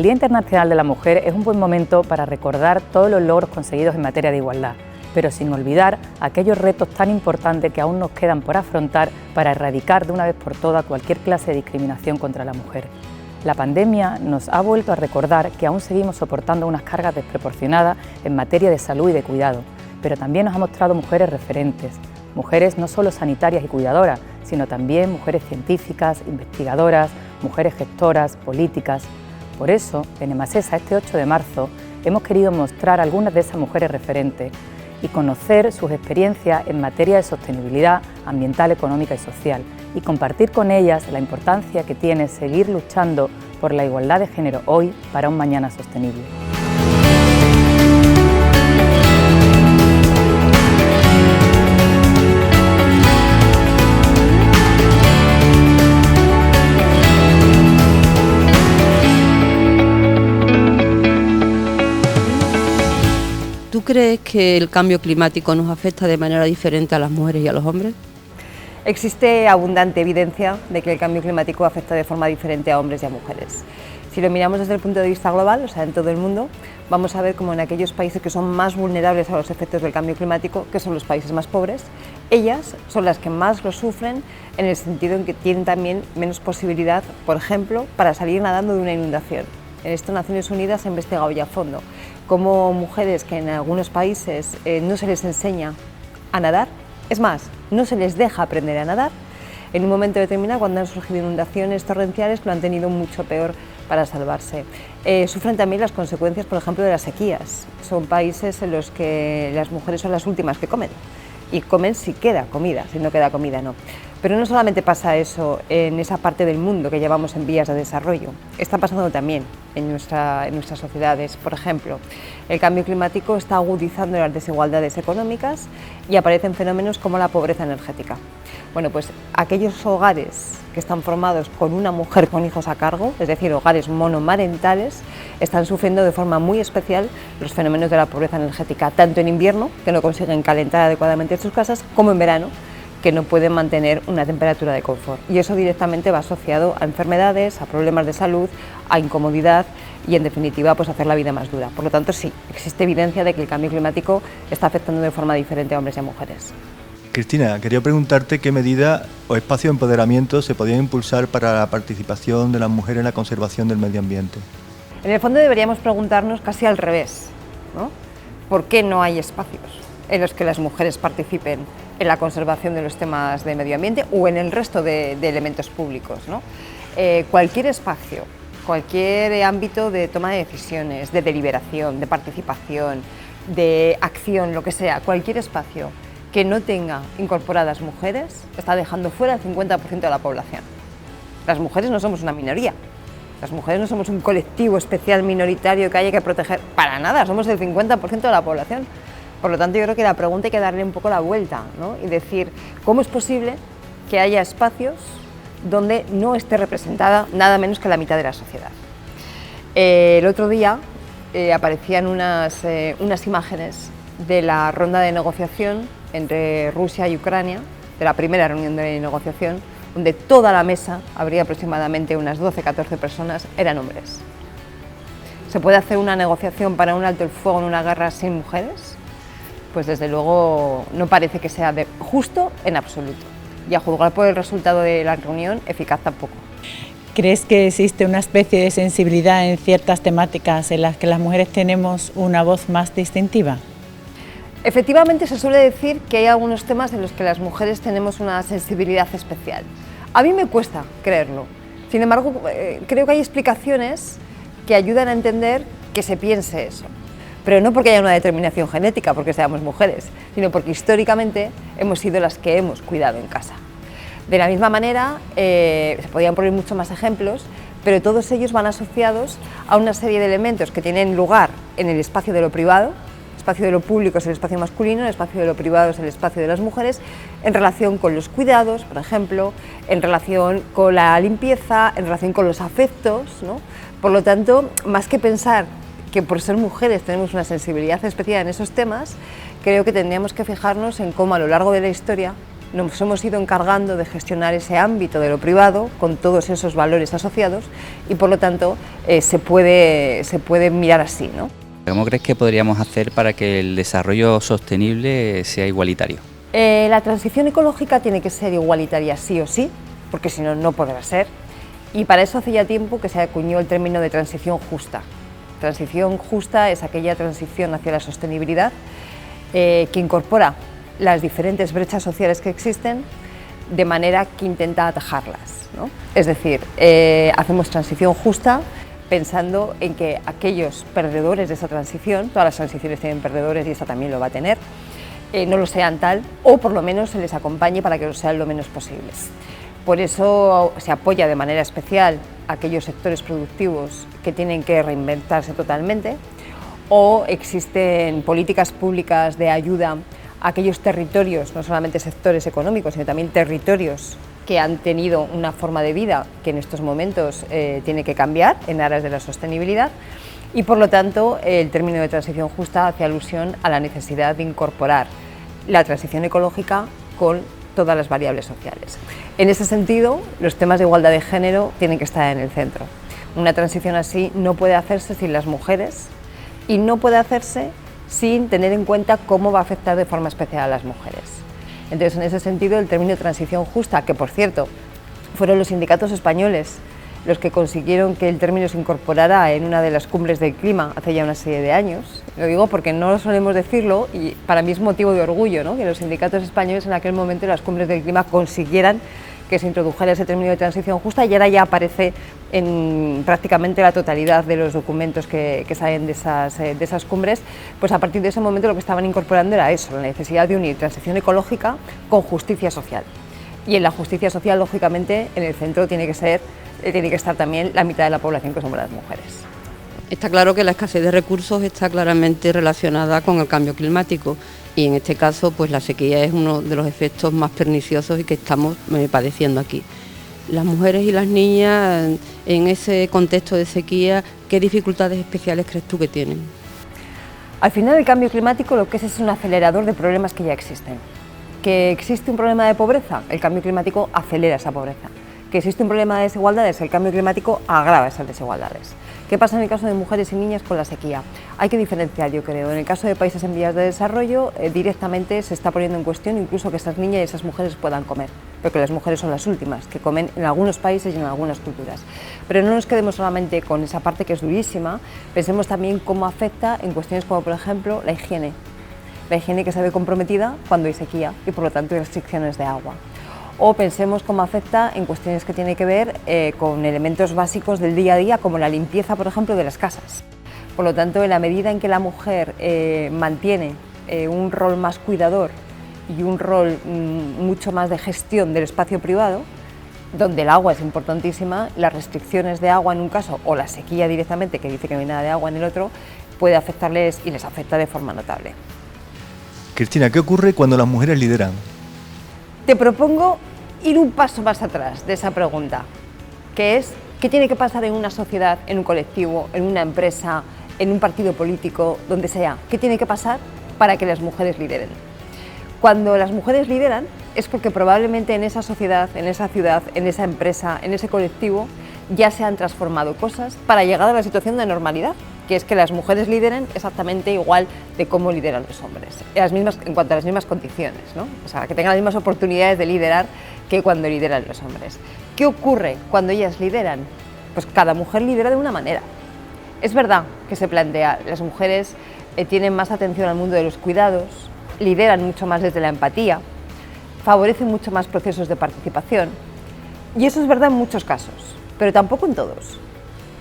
El Día Internacional de la Mujer es un buen momento para recordar todos los logros conseguidos en materia de igualdad, pero sin olvidar aquellos retos tan importantes que aún nos quedan por afrontar para erradicar de una vez por todas cualquier clase de discriminación contra la mujer. La pandemia nos ha vuelto a recordar que aún seguimos soportando unas cargas desproporcionadas en materia de salud y de cuidado, pero también nos ha mostrado mujeres referentes, mujeres no solo sanitarias y cuidadoras, sino también mujeres científicas, investigadoras, mujeres gestoras, políticas. Por eso, en Emasesa, este 8 de marzo, hemos querido mostrar algunas de esas mujeres referentes y conocer sus experiencias en materia de sostenibilidad ambiental, económica y social, y compartir con ellas la importancia que tiene seguir luchando por la igualdad de género hoy para un mañana sostenible. ¿Tú crees que el cambio climático nos afecta de manera diferente a las mujeres y a los hombres? Existe abundante evidencia de que el cambio climático afecta de forma diferente a hombres y a mujeres. Si lo miramos desde el punto de vista global, o sea, en todo el mundo, vamos a ver como en aquellos países que son más vulnerables a los efectos del cambio climático, que son los países más pobres, ellas son las que más lo sufren en el sentido en que tienen también menos posibilidad, por ejemplo, para salir nadando de una inundación. En esto Naciones Unidas ha investigado ya a fondo cómo mujeres que en algunos países no se les enseña a nadar, es más, no se les deja aprender a nadar, en un momento determinado, cuando han surgido inundaciones torrenciales, lo han tenido mucho peor para salvarse. Sufren también las consecuencias, por ejemplo, de las sequías. Son países en los que las mujeres son las últimas que comen, y comen si queda comida, si no queda comida no. Pero no solamente pasa eso en esa parte del mundo que llevamos en vías de desarrollo, está pasando también en nuestras sociedades. Por ejemplo, el cambio climático está agudizando las desigualdades económicas y aparecen fenómenos como la pobreza energética. Bueno, pues aquellos hogares que están formados con una mujer con hijos a cargo, es decir, hogares monomarentales, están sufriendo de forma muy especial los fenómenos de la pobreza energética, tanto en invierno, que no consiguen calentar adecuadamente sus casas, como en verano, que no pueden mantener una temperatura de confort. Y eso directamente va asociado a enfermedades, a problemas de salud, a incomodidad y, en definitiva, pues hacer la vida más dura. Por lo tanto, sí, existe evidencia de que el cambio climático está afectando de forma diferente a hombres y a mujeres. Cristina, quería preguntarte qué medida o espacio de empoderamiento se podían impulsar para la participación de las mujeres en la conservación del medio ambiente. En el fondo deberíamos preguntarnos casi al revés, ¿no? ¿Por qué no hay espacios en los que las mujeres participen en la conservación de los temas de medio ambiente o en el resto de elementos públicos, ¿no? Cualquier espacio, cualquier ámbito de toma de decisiones, de deliberación, de participación, de acción, lo que sea, cualquier espacio que no tenga incorporadas mujeres está dejando fuera el 50% de la población. Las mujeres no somos una minoría, las mujeres no somos un colectivo especial minoritario que haya que proteger, para nada, somos el 50% de la población. Por lo tanto, yo creo que la pregunta hay que darle un poco la vuelta, ¿no? Y decir, ¿cómo es posible que haya espacios donde no esté representada nada menos que la mitad de la sociedad? El otro día aparecían unas imágenes de la ronda de negociación entre Rusia y Ucrania, de la primera reunión de negociación, donde toda la mesa, habría aproximadamente unas 12-14 personas, eran hombres. ¿Se puede hacer una negociación para un alto el fuego en una guerra sin mujeres? Pues desde luego no parece que sea justo en absoluto. Y a juzgar por el resultado de la reunión, eficaz tampoco. ¿Crees que existe una especie de sensibilidad en ciertas temáticas en las que las mujeres tenemos una voz más distintiva? Efectivamente, se suele decir que hay algunos temas en los que las mujeres tenemos una sensibilidad especial. A mí me cuesta creerlo. Sin embargo, creo que hay explicaciones que ayudan a entender que se piense eso. Pero no porque haya una determinación genética, porque seamos mujeres, sino porque históricamente hemos sido las que hemos cuidado en casa. De la misma manera, se podrían poner muchos más ejemplos, pero todos ellos van asociados a una serie de elementos que tienen lugar en el espacio de lo privado. El espacio de lo público es el espacio masculino, el espacio de lo privado es el espacio de las mujeres, en relación con los cuidados, por ejemplo, en relación con la limpieza, en relación con los afectos, ¿no? Por lo tanto, más que pensar que por ser mujeres tenemos una sensibilidad especial en esos temas, creo que tendríamos que fijarnos en cómo a lo largo de la historia nos hemos ido encargando de gestionar ese ámbito de lo privado con todos esos valores asociados y por lo tanto se puede mirar así, ¿no? ¿Cómo crees que podríamos hacer para que el desarrollo sostenible sea igualitario? La transición ecológica tiene que ser igualitaria sí o sí, porque si no, no podrá ser. Y para eso hace ya tiempo que se acuñó el término de transición justa. Transición justa es aquella transición hacia la sostenibilidad que incorpora las diferentes brechas sociales que existen de manera que intenta atajarlas, ¿no? Es decir, hacemos transición justa pensando en que aquellos perdedores de esa transición, todas las transiciones tienen perdedores y esta también lo va a tener, no lo sean tal, o por lo menos se les acompañe para que lo sean lo menos posibles. Por eso se apoya de manera especial a aquellos sectores productivos que tienen que reinventarse totalmente, o existen políticas públicas de ayuda a aquellos territorios, no solamente sectores económicos, sino también territorios que han tenido una forma de vida que en estos momentos tiene que cambiar en aras de la sostenibilidad y por lo tanto el término de transición justa hace alusión a la necesidad de incorporar la transición ecológica con todas las variables sociales. En ese sentido, los temas de igualdad de género tienen que estar en el centro. Una transición así no puede hacerse sin las mujeres y no puede hacerse sin tener en cuenta cómo va a afectar de forma especial a las mujeres. Entonces, en ese sentido, el término transición justa, que por cierto, fueron los sindicatos españoles los que consiguieron que el término se incorporara en una de las cumbres del clima hace ya una serie de años. Lo digo porque no solemos decirlo y para mí es motivo de orgullo, ¿no?, que los sindicatos españoles en aquel momento en las cumbres del clima consiguieran que se introdujera ese término de transición justa y ahora ya aparece en prácticamente la totalidad de los documentos que salen de esas cumbres. Pues a partir de ese momento lo que estaban incorporando era eso, la necesidad de unir transición ecológica con justicia social. Y en la justicia social, lógicamente, en el centro tiene que estar también la mitad de la población, que somos las mujeres. Está claro que la escasez de recursos está claramente relacionada con el cambio climático y en este caso pues la sequía es uno de los efectos más perniciosos y que estamos padeciendo aquí. Las mujeres y las niñas en ese contexto de sequía, ¿qué dificultades especiales crees tú que tienen? Al final el cambio climático lo que es un acelerador de problemas que ya existen. Que existe un problema de pobreza, el cambio climático acelera esa pobreza. Que existe un problema de desigualdades, el cambio climático agrava esas desigualdades. ¿Qué pasa en el caso de mujeres y niñas con la sequía? Hay que diferenciar, yo creo. En el caso de países en vías de desarrollo, directamente se está poniendo en cuestión incluso que esas niñas y esas mujeres puedan comer, porque las mujeres son las últimas que comen en algunos países y en algunas culturas. Pero no nos quedemos solamente con esa parte que es durísima, pensemos también cómo afecta en cuestiones como, por ejemplo, la higiene. La higiene que se ve comprometida cuando hay sequía y, por lo tanto, hay restricciones de agua. O pensemos cómo afecta en cuestiones que tienen que ver con elementos básicos del día a día, como la limpieza, por ejemplo, de las casas. Por lo tanto, en la medida en que la mujer mantiene un rol más cuidador y un rol mucho más de gestión del espacio privado, donde el agua es importantísima, las restricciones de agua en un caso o la sequía directamente, que dice que no hay nada de agua en el otro, puede afectarles y les afecta de forma notable. Cristina, ¿qué ocurre cuando las mujeres lideran? Te propongo ir un paso más atrás de esa pregunta, que es ¿qué tiene que pasar en una sociedad, en un colectivo, en una empresa, en un partido político, donde sea? ¿Qué tiene que pasar para que las mujeres lideren? Cuando las mujeres lideran es porque probablemente en esa sociedad, en esa ciudad, en esa empresa, en ese colectivo ya se han transformado cosas para llegar a la situación de normalidad, que es que las mujeres lideren exactamente igual de cómo lideran los hombres, en cuanto a las mismas condiciones, ¿no? O sea, que tengan las mismas oportunidades de liderar que cuando lideran los hombres. ¿Qué ocurre cuando ellas lideran? Pues cada mujer lidera de una manera. Es verdad que se plantea, las mujeres tienen más atención al mundo de los cuidados, lideran mucho más desde la empatía, favorecen mucho más procesos de participación, y eso es verdad en muchos casos, pero tampoco en todos.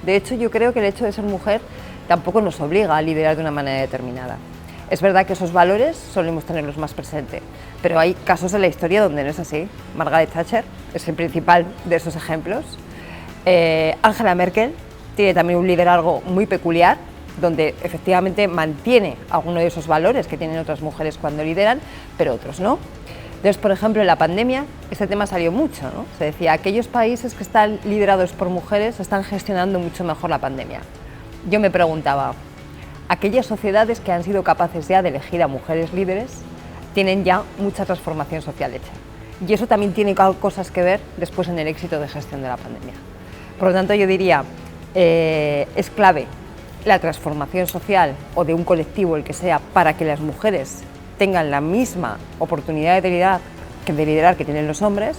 De hecho, yo creo que el hecho de ser mujer tampoco nos obliga a liderar de una manera determinada. Es verdad que esos valores solemos tenerlos más presentes, pero hay casos en la historia donde no es así. Margaret Thatcher es el principal de esos ejemplos. Angela Merkel tiene también un liderazgo muy peculiar, donde efectivamente mantiene algunos de esos valores que tienen otras mujeres cuando lideran, pero otros no. Entonces, por ejemplo, en la pandemia este tema salió mucho, ¿no? Se decía, aquellos países que están liderados por mujeres están gestionando mucho mejor la pandemia. Yo me preguntaba, aquellas sociedades que han sido capaces ya de elegir a mujeres líderes tienen ya mucha transformación social hecha. y eso también tiene cosas que ver después en el éxito de gestión de la pandemia. Por lo tanto, yo diría, es clave la transformación social o de un colectivo, el que sea, para que las mujeres tengan la misma oportunidad de liderar que tienen los hombres,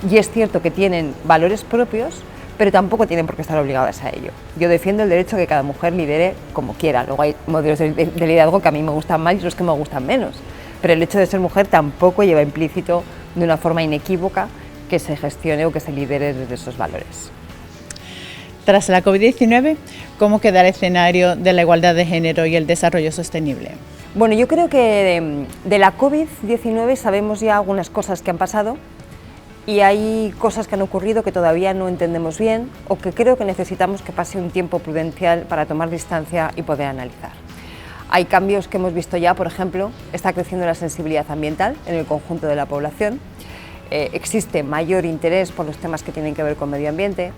y es cierto que tienen valores propios, pero tampoco tienen por qué estar obligadas a ello. Yo defiendo el derecho a que cada mujer lidere como quiera. Luego hay modelos de liderazgo que a mí me gustan más y otros que me gustan menos, pero el hecho de ser mujer tampoco lleva implícito de una forma inequívoca que se gestione o que se lidere desde esos valores. Tras la COVID-19, ¿cómo queda el escenario de la igualdad de género y el desarrollo sostenible? Bueno, yo creo que de la COVID-19 sabemos ya algunas cosas que han pasado y hay cosas que han ocurrido que todavía no entendemos bien o que creo que necesitamos que pase un tiempo prudencial para tomar distancia y poder analizar. Hay cambios que hemos visto ya, por ejemplo, está creciendo la sensibilidad ambiental en el conjunto de la población, existe mayor interés por los temas que tienen que ver con medio ambiente.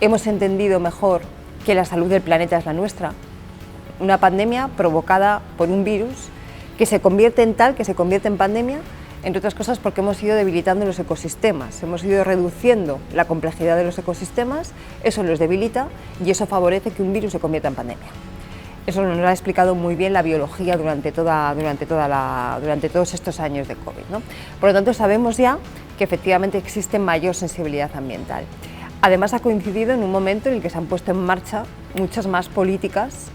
Hemos entendido mejor que la salud del planeta es la nuestra, una pandemia provocada por un virus que se convierte en pandemia, entre otras cosas porque hemos ido debilitando los ecosistemas, hemos ido reduciendo la complejidad de los ecosistemas, eso los debilita y eso favorece que un virus se convierta en pandemia. Eso nos lo ha explicado muy bien la biología durante todos estos años de COVID, ¿no? Por lo tanto, sabemos ya que efectivamente existe mayor sensibilidad ambiental. Además, ha coincidido en un momento en el que se han puesto en marcha muchas más políticas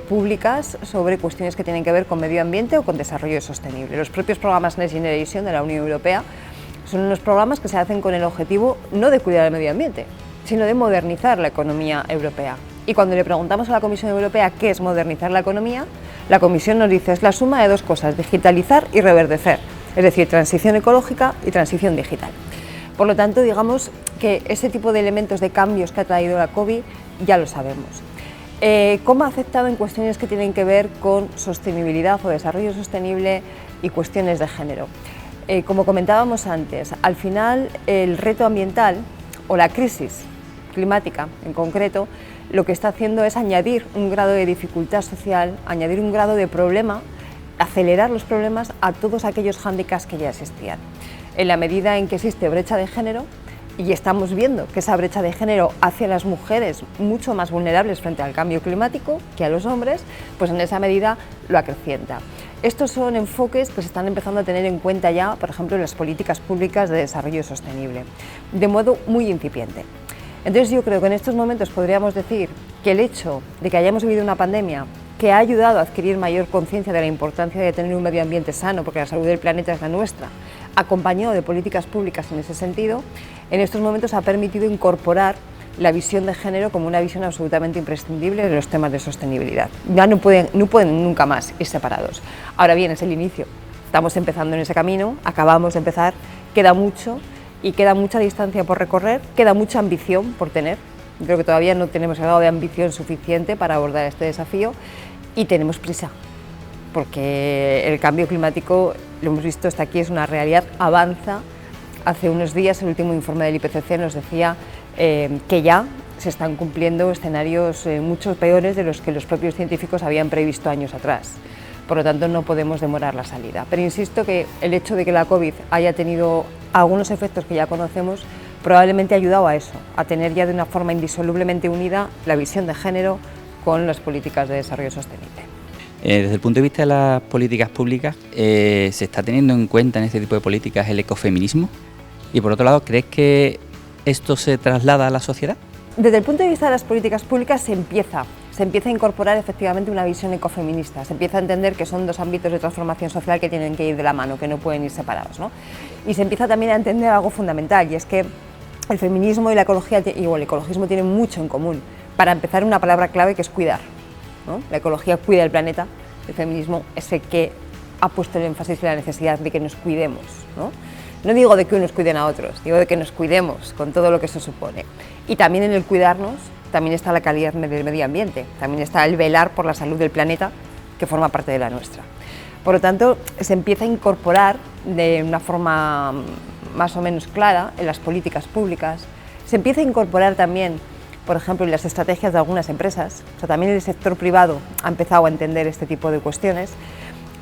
públicas sobre cuestiones que tienen que ver con medio ambiente o con desarrollo sostenible. Los propios programas Next Generation de la Unión Europea son unos programas que se hacen con el objetivo no de cuidar el medio ambiente, sino de modernizar la economía europea. Y cuando le preguntamos a la Comisión Europea qué es modernizar la economía, la Comisión nos dice es la suma de dos cosas, digitalizar y reverdecer, es decir, transición ecológica y transición digital. Por lo tanto, digamos que ese tipo de elementos de cambios que ha traído la COVID ya lo sabemos. ¿Cómo ha afectado en cuestiones que tienen que ver con sostenibilidad o desarrollo sostenible y cuestiones de género? Como comentábamos antes, al final el reto ambiental o la crisis climática en concreto lo que está haciendo es añadir un grado de dificultad social, añadir un grado de problema, acelerar los problemas a todos aquellos hándicaps que ya existían. En la medida en que existe brecha de género, y estamos viendo que esa brecha de género hace a las mujeres mucho más vulnerables frente al cambio climático que a los hombres, pues en esa medida lo acrecienta. Estos son enfoques que se están empezando a tener en cuenta ya, por ejemplo, en las políticas públicas de desarrollo sostenible, de modo muy incipiente. Entonces yo creo que en estos momentos podríamos decir que el hecho de que hayamos vivido una pandemia que ha ayudado a adquirir mayor conciencia de la importancia de tener un medio ambiente sano, porque la salud del planeta es la nuestra, acompañado de políticas públicas en ese sentido, en estos momentos ha permitido incorporar la visión de género como una visión absolutamente imprescindible de los temas de sostenibilidad. Ya no pueden nunca más ir separados. Ahora bien, es el inicio, estamos empezando en ese camino, acabamos de empezar, queda mucho y queda mucha distancia por recorrer, queda mucha ambición por tener. Creo que todavía no tenemos el grado de ambición suficiente para abordar este desafío y tenemos prisa, porque el cambio climático, lo hemos visto hasta aquí, es una realidad, avanza. Hace unos días el último informe del IPCC nos decía que ya se están cumpliendo escenarios mucho peores de los que los propios científicos habían previsto años atrás. Por lo tanto, no podemos demorar la salida. Pero insisto que el hecho de que la COVID haya tenido algunos efectos que ya conocemos probablemente ha ayudado a eso, a tener ya de una forma indisolublemente unida la visión de género con las políticas de desarrollo sostenible. Desde el punto de vista de las políticas públicas, ¿se está teniendo en cuenta en este tipo de políticas el ecofeminismo? Y por otro lado, ¿crees que esto se traslada a la sociedad? Desde el punto de vista de las políticas públicas se empieza a incorporar efectivamente una visión ecofeminista, se empieza a entender que son dos ámbitos de transformación social que tienen que ir de la mano, que no pueden ir separados, ¿no? Y se empieza también a entender algo fundamental, y es que el feminismo y la ecología y el ecologismo tienen mucho en común. Para empezar, una palabra clave que es cuidar, ¿no? La ecología cuida el planeta, el feminismo es el que ha puesto el énfasis en la necesidad de que nos cuidemos, ¿no? No digo de que unos cuiden a otros, digo de que nos cuidemos con todo lo que eso supone. Y también en el cuidarnos, también está la calidad del medio ambiente, también está el velar por la salud del planeta, que forma parte de la nuestra. Por lo tanto, se empieza a incorporar de una forma más o menos clara en las políticas públicas, se empieza a incorporar también, por ejemplo, en las estrategias de algunas empresas, o sea, también el sector privado ha empezado a entender este tipo de cuestiones,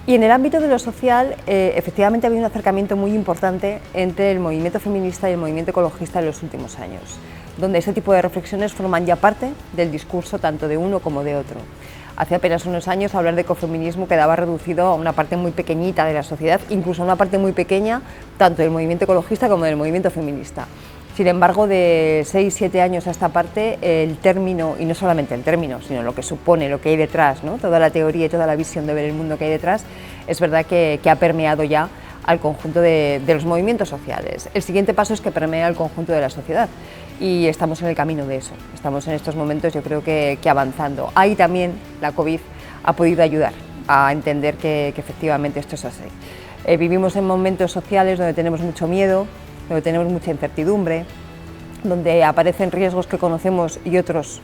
Y en el ámbito de lo social, efectivamente ha habido un acercamiento muy importante entre el movimiento feminista y el movimiento ecologista en los últimos años, donde ese tipo de reflexiones forman ya parte del discurso tanto de uno como de otro. Hace apenas unos años hablar de ecofeminismo quedaba reducido a una parte muy pequeñita de la sociedad, incluso a una parte muy pequeña tanto del movimiento ecologista como del movimiento feminista. Sin embargo, de 6-7 años a esta parte, el término, y no solamente el término, sino lo que supone, lo que hay detrás, ¿no? Toda la teoría y toda la visión de ver el mundo que hay detrás, es verdad que ha permeado ya al conjunto de los movimientos sociales. El siguiente paso es que permea al conjunto de la sociedad y estamos en el camino de eso. Estamos en estos momentos, yo creo que avanzando. Ahí también la COVID ha podido ayudar a entender que efectivamente esto es así. Vivimos en momentos sociales donde tenemos mucho miedo, donde tenemos mucha incertidumbre, donde aparecen riesgos que conocemos y otros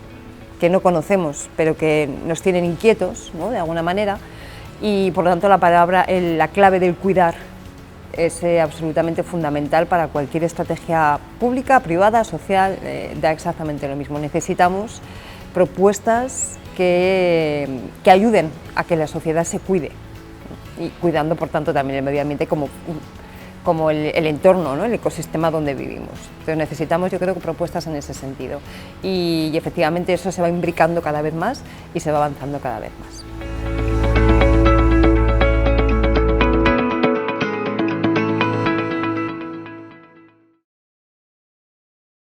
que no conocemos, pero que nos tienen inquietos, ¿no?, de alguna manera, y por lo tanto la clave del cuidar es absolutamente fundamental para cualquier estrategia pública, privada, social, da exactamente lo mismo. Necesitamos propuestas que ayuden a que la sociedad se cuide, y cuidando por tanto también el medio ambiente como el entorno, ¿no?, el ecosistema donde vivimos. Entonces necesitamos, yo creo, propuestas en ese sentido y efectivamente eso se va imbricando cada vez más y se va avanzando cada vez más.